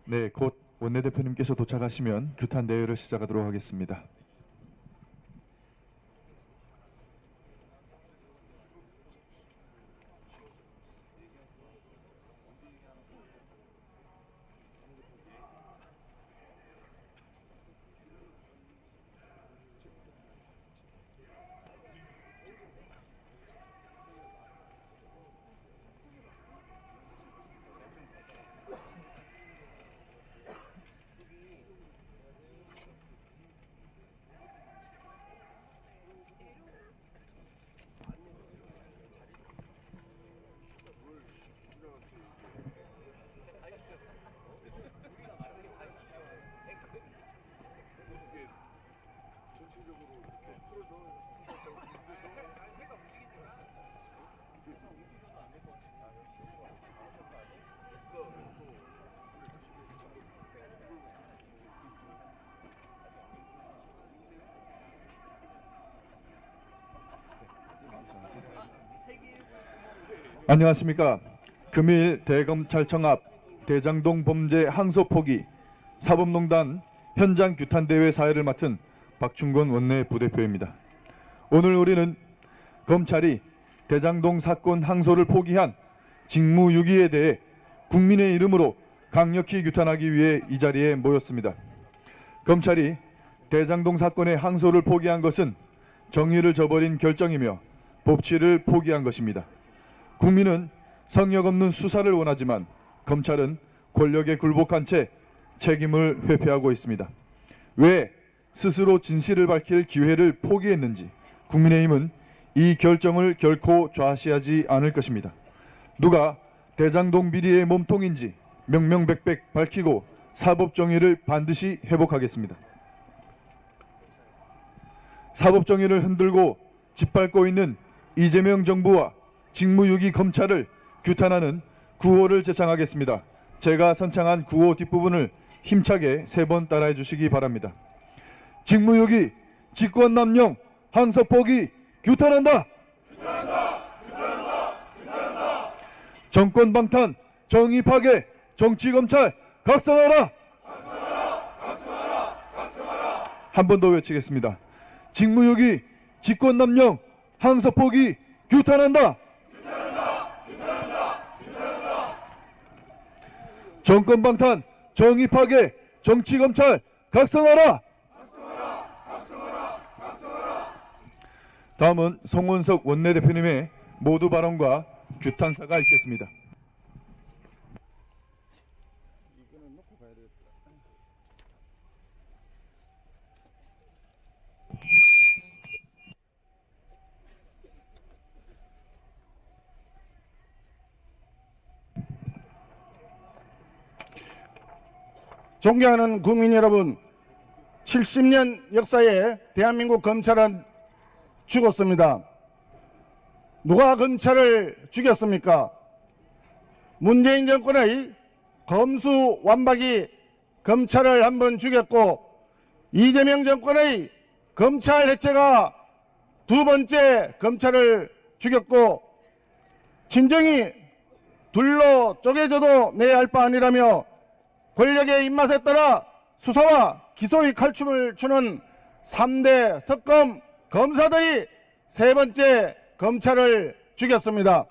네, 곧 원내대표님께서 도착하시면 규탄 대회를 시작하도록 하겠습니다. 안녕하십니까. 금일 대검찰청 앞 대장동 범죄 항소 포기 사법농단 현장 규탄대회 사회를 맡은 박충권 원내 부대표입니다. 오늘 우리는 검찰이 대장동 사건 항소를 포기한 직무유기에 대해 국민의 이름으로 강력히 규탄하기 위해 이 자리에 모였습니다. 검찰이 대장동 사건의 항소를 포기한 것은 정의를 저버린 결정이며 법치를 포기한 것입니다. 국민은 성역 없는 수사를 원하지만 검찰은 권력에 굴복한 채 책임을 회피하고 있습니다. 왜 스스로 진실을 밝힐 기회를 포기했는지 국민의힘은 이 결정을 결코 좌시하지 않을 것입니다. 누가 대장동 비리의 몸통인지 명명백백 밝히고 사법정의를 반드시 회복하겠습니다. 사법정의를 흔들고 짓밟고 있는 이재명 정부와 직무유기 검찰을 규탄하는 구호를 제창하겠습니다. 제가 선창한 구호 뒷부분을 힘차게 3번 따라해 주시기 바랍니다. 직무유기, 직권남용, 항소 포기 규탄한다! 규탄한다! 규탄한다! 규탄한다! 정권 방탄, 정의 파괴, 정치검찰 각성하라! 각성하라! 각성하라! 각성하라! 한 번 더 외치겠습니다. 직무유기, 직권남용, 항소 포기 규탄한다! 정권 방탄, 정의 파괴, 정치 검찰 각성하라! 각성하라! 각성하라! 각성하라! 다음은 송원석 원내대표님의 모두 발언과 규탄사가 있겠습니다. 존경하는 국민 여러분, 70년 역사에 대한민국 검찰은 죽었습니다. 누가 검찰을 죽였습니까? 문재인 정권의 검수완박이 검찰을 한번 죽였고, 이재명 정권의 검찰 해체가 2번째 검찰을 죽였고, 진정이 둘로 쪼개져도 내 알 바 아니라며 권력의 입맛에 따라 수사와 기소의 칼춤을 추는 3대 특검 검사들이 3번째 검찰을 죽였습니다.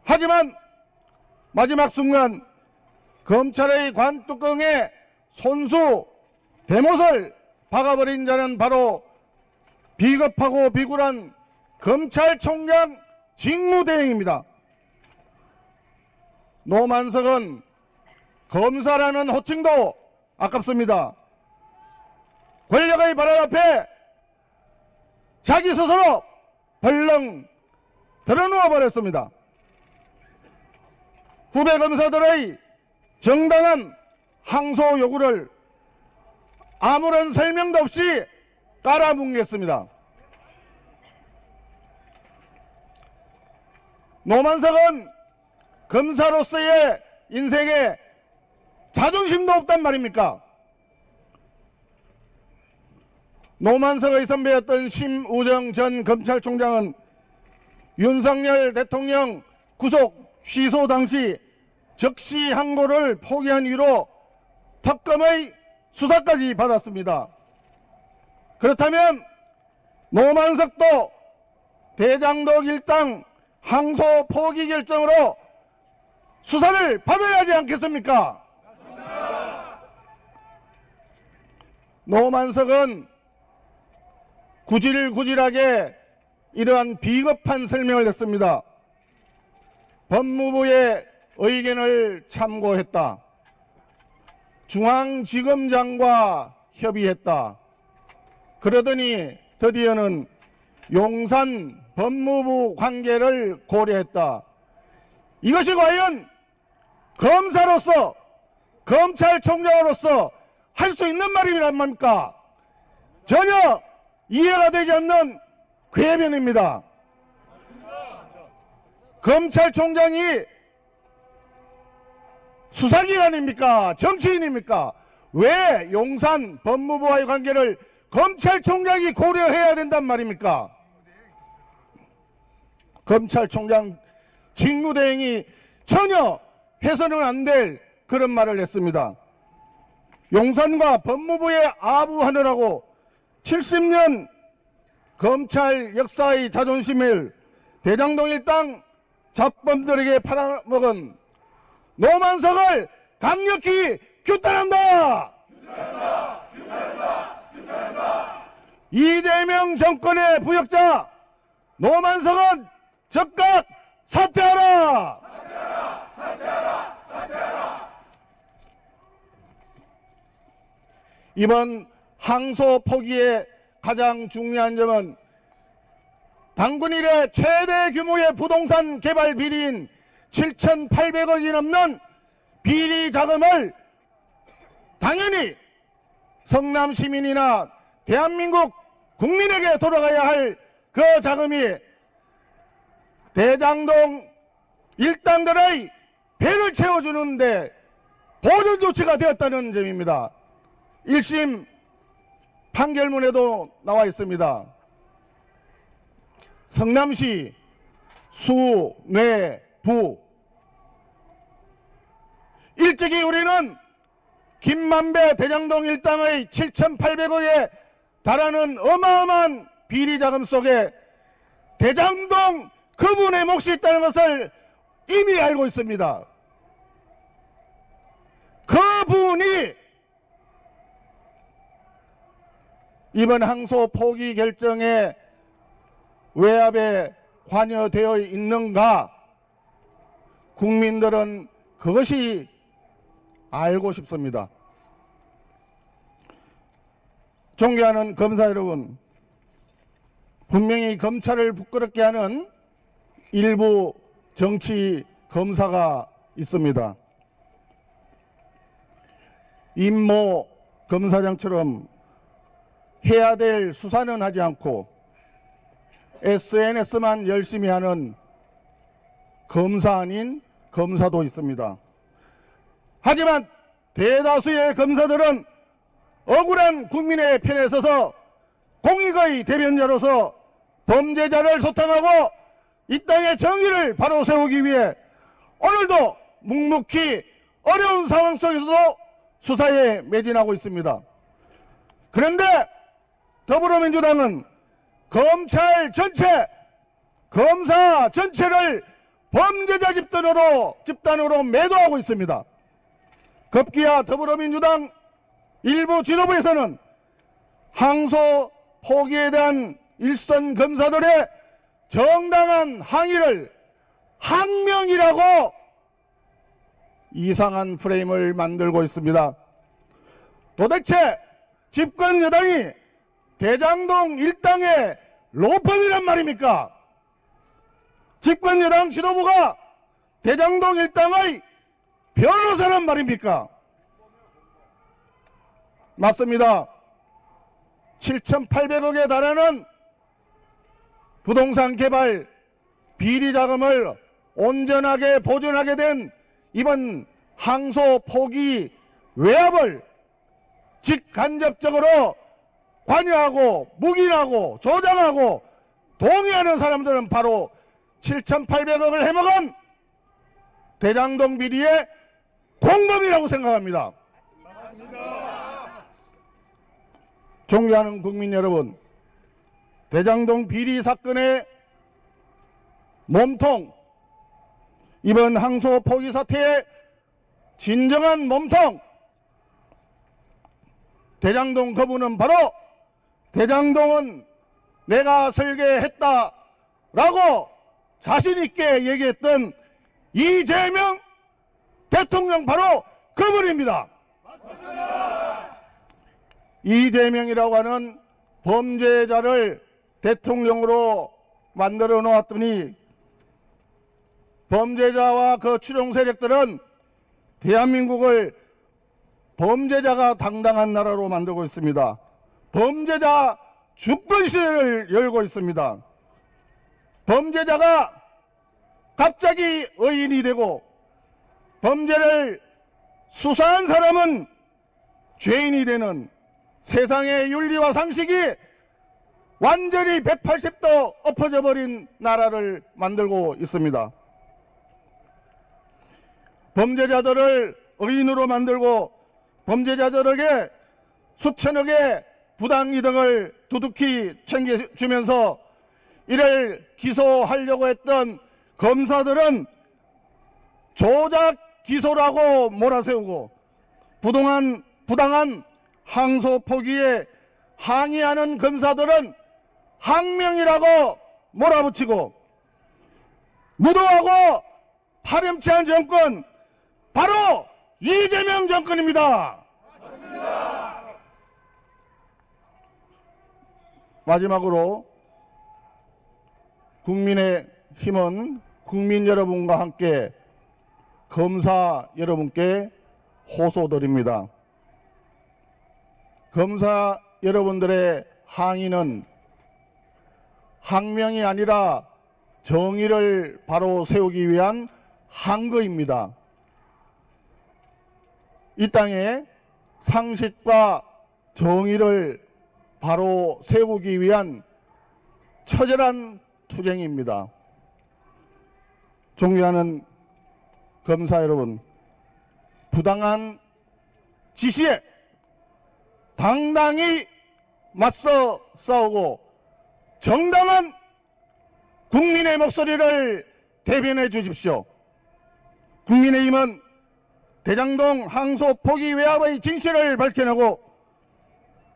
하지만 마지막 순간 검찰의 관뚜껑에 손수 대못을 박아버린 자는 바로 비겁하고 비굴한 검찰총장 직무대행입니다. 노만석은 검사라는 호칭도 아깝습니다. 권력의 발언 앞에 자기 스스로 벌렁 드러누워 버렸습니다. 후배 검사들의 정당한 항소 요구를 아무런 설명도 없이 깔아뭉갰습니다. 노만석은 검사로서의 인생에 자존심도 없단 말입니까? 노만석의 선배였던 심우정 전 검찰총장은 윤석열 대통령 구속 취소 당시 즉시 항고를 포기한 이유로 특검의 수사까지 받았습니다. 그렇다면 노만석도 대장동 일당 항소 포기 결정으로 수사를 받아야 하지 않겠습니까? 노만석은 구질구질하게 이러한 비겁한 설명을 했습니다. 법무부의 의견을 참고했다. 중앙지검장과 협의했다. 그러더니 드디어는 용산 법무부 관계를 고려했다. 이것이 과연 검사로서, 검찰총장으로서 할 수 있는 말이란 말입니까? 전혀 이해가 되지 않는 궤변입니다. 검찰총장이 수사기관입니까? 정치인입니까? 왜 용산 법무부와의 관계를 검찰총장이 고려해야 된단 말입니까? 검찰총장 직무대행이 전혀 해서는 안 될 그런 말을 했습니다. 용산과 법무부에 아부하느라고 70년 검찰 역사의 자존심을 대장동 일당 잡범들에게 팔아먹은 노만석을 강력히 규탄한다! 이재명 정권의 부역자 노만석은 즉각 사퇴하라! 이번 항소 포기의 가장 중요한 점은 당군 이래 최대 규모의 부동산 개발 비리인 7,800억이 넘는 비리 자금을 당연히 성남 시민이나 대한민국 국민에게 돌아가야 할 그 자금이 대장동 일당들의 배를 채워주는데 보전 조치가 되었다는 점입니다. 1심 판결문에도 나와 있습니다. 성남시 수, 뇌, 부 일찍이 우리는 김만배 대장동 일당의 7,800억에 달하는 어마어마한 비리자금 속에 대장동 그분의 몫이 있다는 것을 이미 알고 있습니다. 그분이 이번 항소 포기 결정에 외압에 관여되어 있는가? 국민들은 그것이 알고 싶습니다. 존경하는 검사 여러분, 분명히 검찰을 부끄럽게 하는 일부 정치 검사가 있습니다. 임모 검사장처럼 해야 될 수사는 하지 않고 SNS만 열심히 하는 검사 아닌 검사도 있습니다. 하지만 대다수의 검사들은 억울한 국민의 편에 서서 공익의 대변자로서 범죄자를 소탕하고 이 땅의 정의를 바로 세우기 위해 오늘도 묵묵히 어려운 상황 속에서도 수사에 매진하고 있습니다. 그런데 더불어민주당은 검찰 전체, 검사 전체를 범죄자 집단으로 매도하고 있습니다. 급기야 더불어민주당 일부 지도부에서는 항소 포기에 대한 일선 검사들의 정당한 항의를 항명이라고 이상한 프레임을 만들고 있습니다. 도대체 집권 여당이 대장동 일당의 로펌이란 말입니까? 집권 여당 지도부가 대장동 일당의 변호사란 말입니까? 맞습니다. 7,800억에 달하는 부동산 개발 비리 자금을 온전하게 보존하게 된 이번 항소 포기 외압을 직간접적으로 관여하고 묵인하고 조장하고 동의하는 사람들은 바로 7,800억을 해먹은 대장동 비리의 공범이라고 생각합니다. 존경하는 국민 여러분, 대장동 비리 사건의 몸통, 이번 항소 포기 사태의 진정한 몸통, 대장동 거부는 바로 대장동은 내가 설계했다라고 자신있게 얘기했던 이재명 대통령 바로 그분입니다. 이재명이라고 하는 범죄자를 대통령으로 만들어 놓았더니 범죄자와 그 추종 세력들은 대한민국을 범죄자가 당당한 나라로 만들고 있습니다. 범죄자 주권 시대를 열고 있습니다. 범죄자가 갑자기 의인이 되고 범죄를 수사한 사람은 죄인이 되는 세상의 윤리와 상식이 완전히 180도 엎어져 버린 나라를 만들고 있습니다. 범죄자들을 의인으로 만들고 범죄자들에게 수천억의 부당이득을 두둑히 챙겨주면서 이를 기소하려고 했던 검사들은 조작 기소라고 몰아세우고 부당한 항소 포기에 항의하는 검사들은 항명이라고 몰아붙이고 무도하고 파렴치한 정권 바로 이재명 정권입니다. 맞습니다. 마지막으로 국민의힘은 국민 여러분과 함께 검사 여러분께 호소드립니다. 검사 여러분들의 항의는 항명이 아니라 정의를 바로 세우기 위한 항거입니다. 이 땅에 상식과 정의를 바로 세우기 위한 처절한 투쟁입니다. 존경하는 검사 여러분, 부당한 지시에 당당히 맞서 싸우고 정당한 국민의 목소리를 대변해 주십시오. 국민의힘은 대장동 항소 포기 외압의 진실을 밝혀내고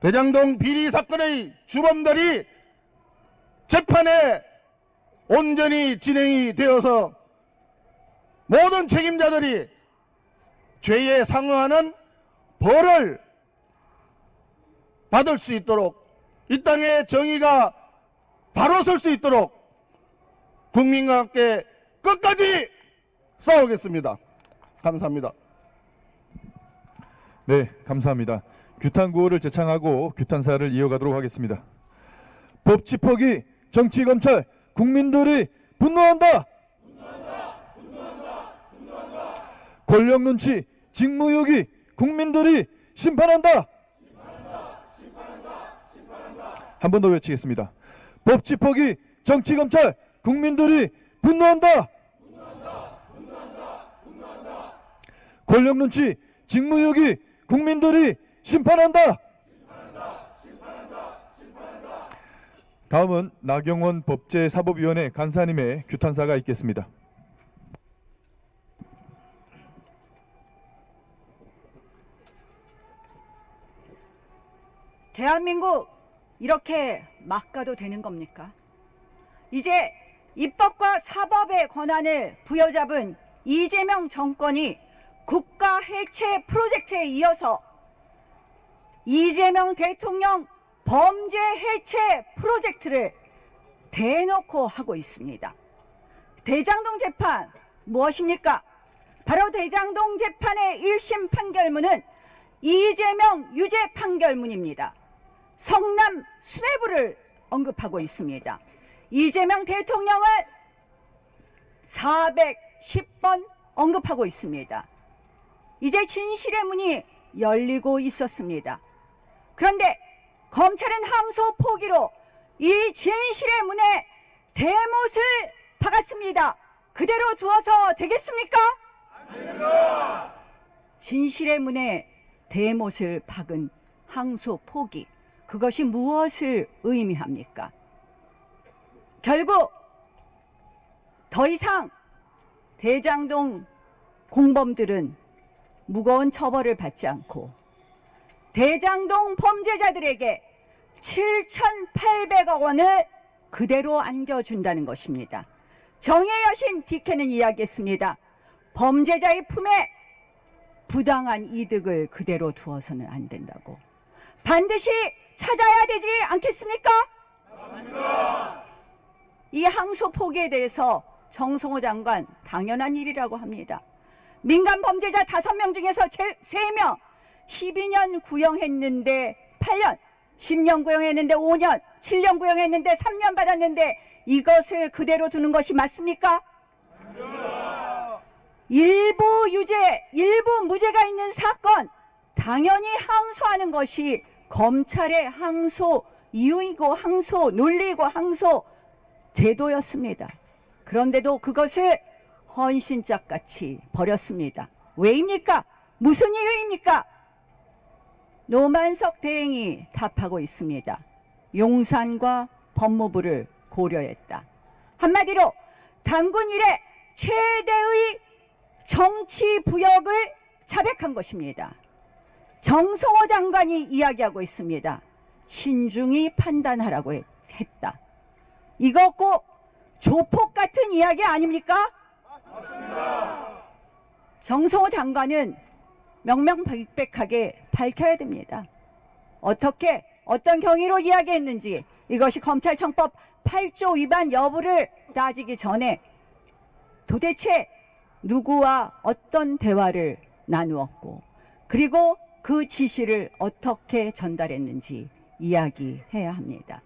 대장동 비리 사건의 주범들이 재판에 온전히 진행이 되어서 모든 책임자들이 죄에 상응하는 벌을 받을 수 있도록 이 땅에 정의가 바로 설 수 있도록 국민과 함께 끝까지 싸우겠습니다. 감사합니다. 네, 감사합니다. 규탄 구호를 제창하고 규탄사를 이어가도록 하겠습니다. 법치 포기, 정치 검찰, 국민들이 분노한다. 권력 눈치, 직무유기, 국민들이 심판한다. 한 번 더 외치겠습니다. 법치 포기, 정치 검찰, 국민들이 분노한다. 권력 눈치, 직무유기, 국민들이 심판한다. 다음은 나경원 법제사법위원회 간사님의 규탄사가 있겠습니다. 대한민국 이렇게 막 가도 되는 겁니까? 이제 입법과 사법의 권한을 부여잡은 이재명 정권이 국가 해체 프로젝트에 이어서 이재명 대통령 범죄 해체 프로젝트를 대놓고 하고 있습니다. 대장동 재판 무엇입니까? 바로 대장동 재판의 1심 판결문은 이재명 유죄 판결문입니다. 성남 수뇌부를 언급하고 있습니다. 이재명 대통령을 410번 언급하고 있습니다. 이제 진실의 문이 열리고 있었습니다. 그런데 검찰은 항소 포기로 이 진실의 문에 대못을 박았습니다. 그대로 두어서 되겠습니까? 진실의 문에 대못을 박은 항소 포기, 그것이 무엇을 의미합니까? 결국 더 이상 대장동 공범들은 무거운 처벌을 받지 않고 대장동 범죄자들에게 7,800억 원을 그대로 안겨준다는 것입니다. 정의의 여신 디케는 이야기했습니다. 범죄자의 품에 부당한 이득을 그대로 두어서는 안 된다고. 반드시 찾아야 되지 않겠습니까? 맞습니다. 이 항소 포기에 대해서 정성호 장관 당연한 일이라고 합니다. 민간 범죄자 5명 중에서 3명 12년 구형했는데 8년, 10년 구형했는데 5년, 7년 구형했는데 3년 받았는데 이것을 그대로 두는 것이 맞습니까? 일부 유죄, 일부 무죄가 있는 사건 당연히 항소하는 것이 검찰의 항소 이유이고 항소 논리이고 항소 제도였습니다. 그런데도 그것을 헌신짝같이 버렸습니다. 왜입니까? 무슨 이유입니까? 노만석 대행이 답하고 있습니다. 용산과 법무부를 고려했다. 한마디로 당군 이래 최대의 정치 부역을 자백한 것입니다. 정성호 장관이 이야기하고 있습니다. 신중히 판단하라고 했다. 이거 꼭 조폭 같은 이야기 아닙니까? 맞습니다. 정성호 장관은 명명백백하게 밝혀야 됩니다. 어떻게 어떤 경위로 이야기했는지, 이것이 검찰청법 8조 위반 여부를 따지기 전에 도대체 누구와 어떤 대화를 나누었고, 그리고 그 지시를 어떻게 전달했는지 이야기해야 합니다.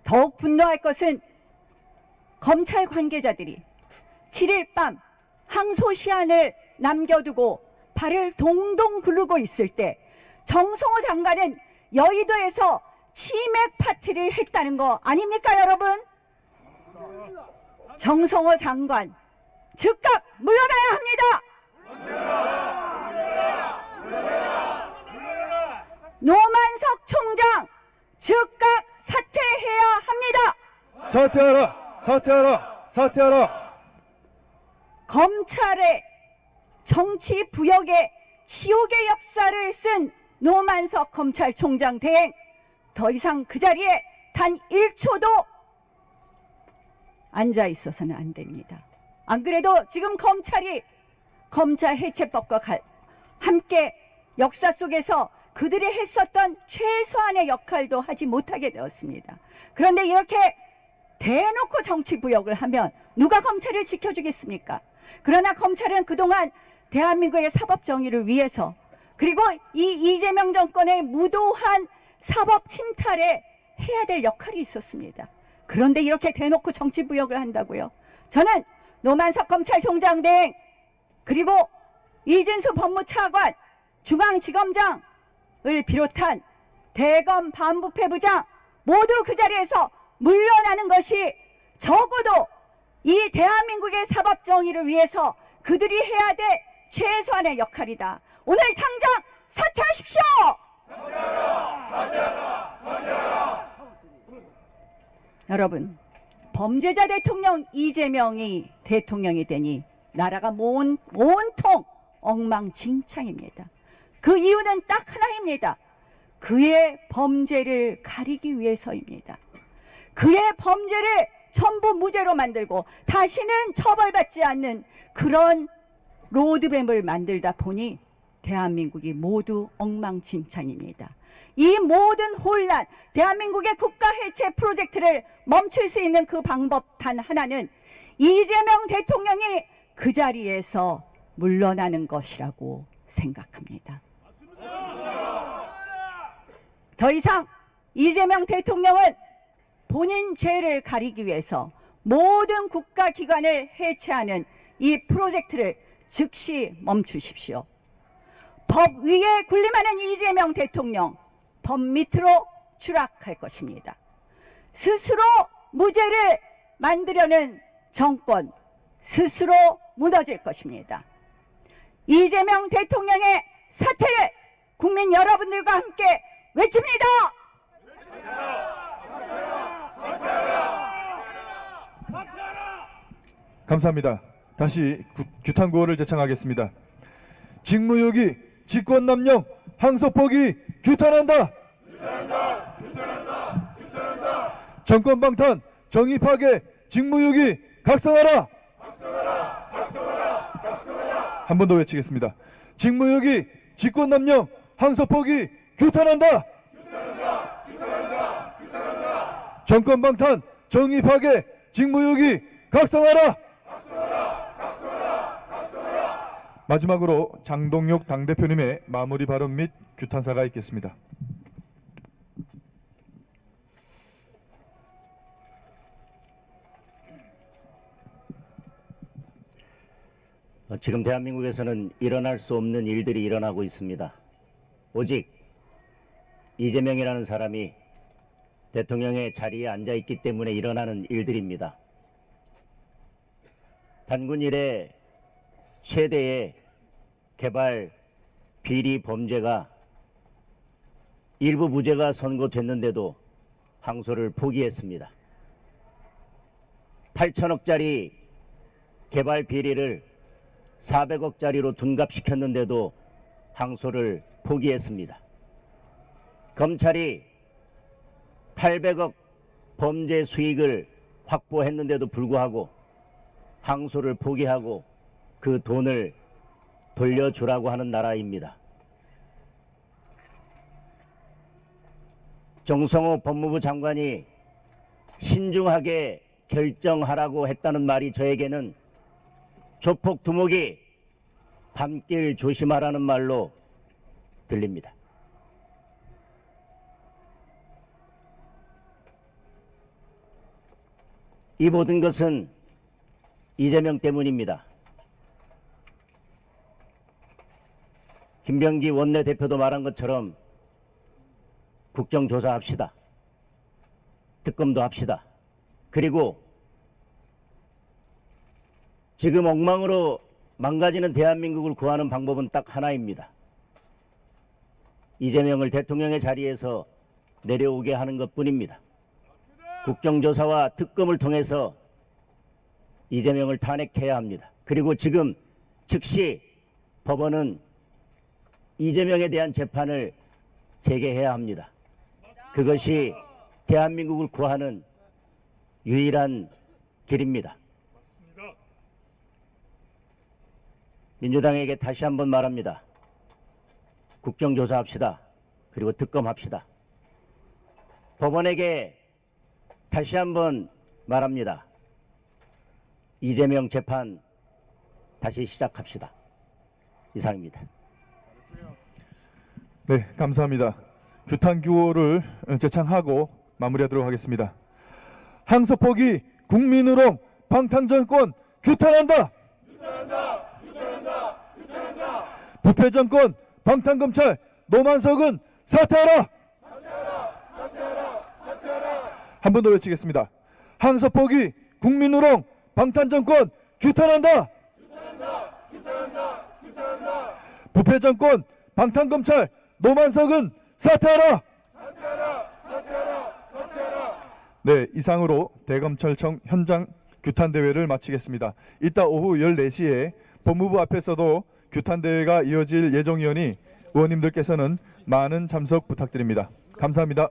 더욱 분노할 것은 검찰 관계자들이 7일 밤 항소 시한을 남겨두고 발을 동동 구르고 있을 때 정성호 장관은 여의도에서 치맥 파티를 했다는 거 아닙니까, 여러분? 정성호 장관 즉각 물러나야 합니다. 노만석 총장 즉각 사퇴해야 합니다. 사퇴하라! 사퇴하라! 사퇴하라! 검찰의 정치 부역의 지옥의 역사를 쓴 노만석 검찰총장 대행, 더 이상 그 자리에 단 1초도 앉아 있어서는 안 됩니다. 안 그래도 지금 검찰이 검찰 해체법과 함께 역사 속에서 그들이 했었던 최소한의 역할도 하지 못하게 되었습니다. 그런데 이렇게 대놓고 정치 부역을 하면 누가 검찰을 지켜주겠습니까? 그러나 검찰은 그동안 대한민국의 사법 정의를 위해서, 그리고 이 이재명 정권의 무도한 사법 침탈에 해야 될 역할이 있었습니다. 그런데 이렇게 대놓고 정치 부역을 한다고요? 저는 노만석 검찰총장 대행, 그리고 이진수 법무차관, 중앙지검장을 비롯한 대검 반부패부장 모두 그 자리에서 물러나는 것이 적어도 이 대한민국의 사법 정의를 위해서 그들이 해야 될 최소한의 역할이다. 오늘 당장 사퇴하십시오. 사퇴하라! 사퇴하라! 사퇴하라! 여러분, 범죄자 대통령 이재명이 대통령이 되니 나라가 온통 엉망진창입니다. 그 이유는 딱 하나입니다. 그의 범죄를 가리기 위해서입니다. 그의 범죄를 전부 무죄로 만들고 다시는 처벌받지 않는 그런 로드맵을 만들다 보니 대한민국이 모두 엉망진창입니다. 이 모든 혼란, 대한민국의 국가 해체 프로젝트를 멈출 수 있는 그 방법 단 하나는 이재명 대통령이 그 자리에서 물러나는 것이라고 생각합니다. 더 이상 이재명 대통령은 본인 죄를 가리기 위해서 모든 국가기관을 해체하는 이 프로젝트를 즉시 멈추십시오. 법 위에 군림하는 이재명 대통령, 법 밑으로 추락할 것입니다. 스스로 무죄를 만들려는 정권, 스스로 무너질 것입니다. 이재명 대통령의 사퇴를 국민 여러분들과 함께 외칩니다. 감사합니다. 다시 규탄구호를 제창하겠습니다. 직무유기, 직권남용, 항소포기 규탄한다. 정권방탄, 정의파괴, 직무유기 각성하라. 한 번 더 외치겠습니다. 직무유기, 직권남용, 항소포기 규탄한다. 정권방탄, 정의파괴, 직무유기 각성하라. 마지막으로 장동혁 당대표님의 마무리 발언 및 규탄사가 있겠습니다. 지금 대한민국에서는 일어날 수 없는 일들이 일어나고 있습니다. 오직 이재명이라는 사람이 대통령의 자리에 앉아있기 때문에 일어나는 일들입니다. 단군 이래 최대의 개발 비리 범죄가 일부 무죄가 선고됐는데도 항소를 포기했습니다. 8천억짜리 개발 비리를 400억짜리로 둔갑시켰는데도 항소를 포기했습니다. 검찰이 800억 범죄 수익을 확보했는데도 불구하고 항소를 포기하고 그 돈을 돌려주라고 하는 나라입니다. 정성호 법무부 장관이 신중하게 결정하라고 했다는 말이 저에게는 조폭 두목이 밤길 조심하라는 말로 들립니다. 이 모든 것은 이재명 때문입니다. 김병기 원내대표도 말한 것처럼 국정조사합시다. 특검도 합시다. 그리고 지금 엉망으로 망가지는 대한민국을 구하는 방법은 딱 하나입니다. 이재명을 대통령의 자리에서 내려오게 하는 것뿐입니다. 국정조사와 특검을 통해서 이재명을 탄핵해야 합니다. 그리고 지금 즉시 법원은 이재명에 대한 재판을 재개해야 합니다. 그것이 대한민국을 구하는 유일한 길입니다. 민주당에게 다시 한번 말합니다. 국정조사합시다. 그리고 특검합시다. 법원에게 다시 한번 말합니다. 이재명 재판 다시 시작합시다. 이상입니다. 네, 감사합니다. 규탄규호를 제창하고 마무리하도록 하겠습니다. 항소포기, 국민의롱, 방탄정권 규탄한다. 부패정권, 방탄검찰, 노만석은 사퇴하라. 한 번 더 외치겠습니다. 항소포기, 국민의롱, 방탄정권 규탄한다. 부패정권, 방탄검찰, 노만석은 사퇴하라. 네, 이상으로 대검찰청 현장 규탄대회를 마치겠습니다. 이따 오후 14시에 법무부 앞에서도 규탄대회가 이어질 예정이오니 의원님들께서는 많은 참석 부탁드립니다. 감사합니다.